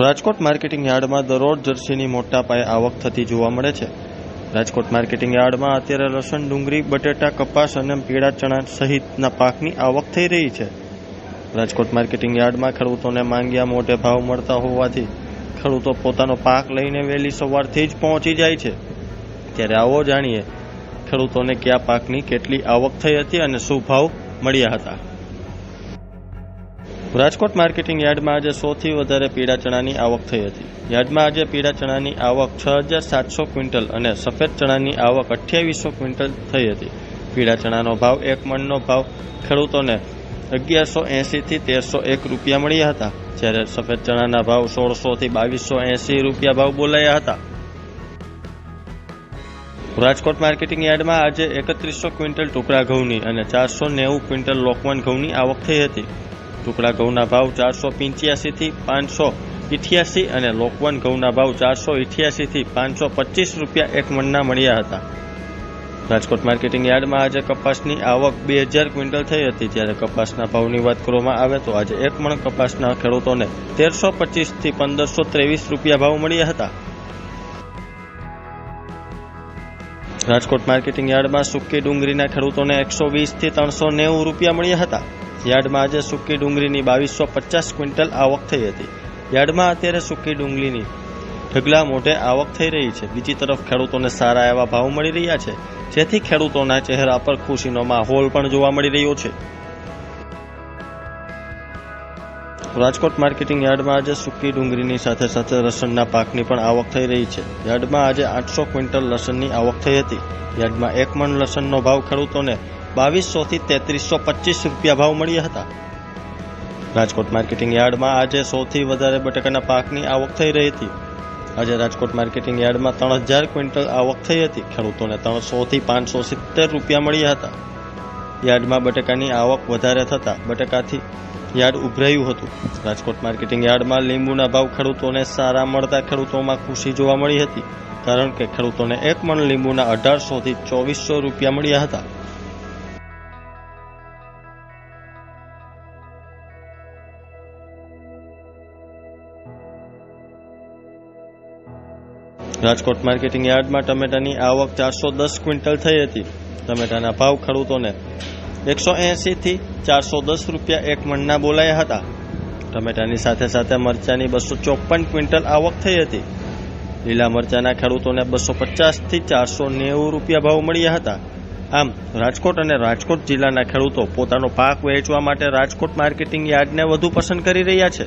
Rajkot marketing યાર્ડમાં દરરોજ જર્સીની મોટા પાયે આવક થતી જોવા મળે છે. રાજકોટ માર્કેટિંગ યાર્ડમાં અત્યારે લસણ, ડુંગળી, બટેટા, કપાસ અને પીળા ચણા સહિતના પાકની આવક થઈ રહી છે. રાજકોટ માર્કેટિંગ યાર્ડમાં ખેડૂતોને માંગ્યા મોટે ભાવ મળતા હોવાથી ખેડૂતો પોતાનો પાક લઈને વહેલી સવારથી જ પહોંચી જાય છે. ત્યારે આવો જાણીએ ખેડૂતોને કયા પાકની કેટલી આવક થઈ હતી અને શું ભાવ મળ્યા હતા. રાજકોટ માર્કેટિંગ યાર્ડમાં આજે 100થી વધારે પીળા ચણાની આવક થઈ હતી. યાર્ડમાં આજે પીળા ચણાની આવક 6700 ક્વિન્ટલ અને સફેદ ચણાની આવક 2800 ક્વિન્ટલ થઈ હતી. પીળા ચણાનો ભાવ એક મણનો ભાવ ખેડૂતોને 1180 થી 1301 રૂપિયા મળ્યા હતા, જ્યારે સફેદ ચણાના ભાવ 1600 થી 2280 રૂપિયા ભાવ બોલાયા હતા. રાજકોટ માર્કેટિંગ યાર્ડમાં આજે 3100 ક્વિન્ટલ ટુકડા ઘઉંની અને 490 ક્વિન્ટલ લોકવન ઘઉંની આવક થઈ હતી. ટુકડા ઘઉંના ભાવ 485 થી 588 અને લોકવન ઘઉંના ભાવ 488 થી 525 રૂપિયા એક મણના મળ્યા હતા. રાજકોટ માર્કેટિંગ યાર્ડમાં આજે કપાસની આવક 2000 ક્વિન્ટલ થઈ હતી, જ્યારે કપાસના ભાવની વાત કરવામાં આવે તો આજે એક મણ કપાસના ખેડૂતોને 1325 થી 1523 રૂપિયા ભાવ મળ્યા હતા. રાજકોટ માર્કેટિંગ યાર્ડમાં સૂકી ડુંગળીના ખેડૂતોને 120 થી 390 રૂપિયા મળ્યા હતા. યાર્ડમાં આજે સૂકી ડુંગળીની 2250 ક્વિન્ટલ આવક થઈ હતી. યાર્ડમાં અત્યારે સૂકી ડુંગળીની ઢગલા મોઢે આવક થઈ રહી છે. બીજી તરફ ખેડૂતોને સારા એવા ભાવ મળી રહ્યા છે, જેથી ખેડૂતોના ચહેરા પર ખુશીનો માહોલ પણ જોવા મળી રહ્યો છે. રાજકોટ માર્કેટિંગ યાર્ડમાં આજે સૂકી ડુંગળીની સાથે સાથે લસણના પાકની પણ આવક થઈ રહી છે. યાર્ડમાં આજે 800 ક્વિન્ટલ લસણની આવક થઈ હતી. યાર્ડમાં એક મણ લસણનો ભાવ ખેડૂતોને 2200 થી 3325 રૂપિયા ભાવ મળ્યા હતા. રાજકોટ માર્કેટિંગ યાર્ડમાં આજે 100થી વધારે બટાકાના પાકની આવક થઈ રહી હતી. આજે રાજકોટ માર્કેટિંગ યાર્ડમાં 3000 ક્વિન્ટલ આવક થઈ હતી. ખેડૂતોને 300 થી 570 રૂપિયા મળ્યા હતા. યાર્ડમાં બટાકાની આવક વધારે થતાં બટાકાથી યાર્ડ ઉભરાયું હતું. રાજકોટ માર્કેટિંગ યાર્ડમાં લીંબુના ભાવ ખેડૂતોને સારા મળતા ખેડૂતોમાં ખુશી જોવા મળી હતી, કારણ કે ખેડૂતોને એક મણ લીંબુના 1800 થી 2400 રૂપિયા મળ્યા હતા. રાજકોટ માર્કેટિંગ યાર્ડમાં ટમેટાની આવક 410 ક્વિન્ટલ થઈ હતી. ટમેટાના ભાવ ખેડૂતોને 180 થી 410 રૂપિયા એક મણના બોલાયા હતા. ટમેટાની સાથે સાથે મરચાની 254 ક્વિન્ટલ આવક થઈ હતી. લીલા મરચાના ખેડૂતોને 250 થી 490 રૂપિયા ભાવ મળ્યા હતા. આમ રાજકોટ અને રાજકોટ જિલ્લાના ખેડૂતો પોતાનો પાક વેચવા માટે રાજકોટ માર્કેટિંગ યાર્ડને વધુ પસંદ કરી રહ્યા છે.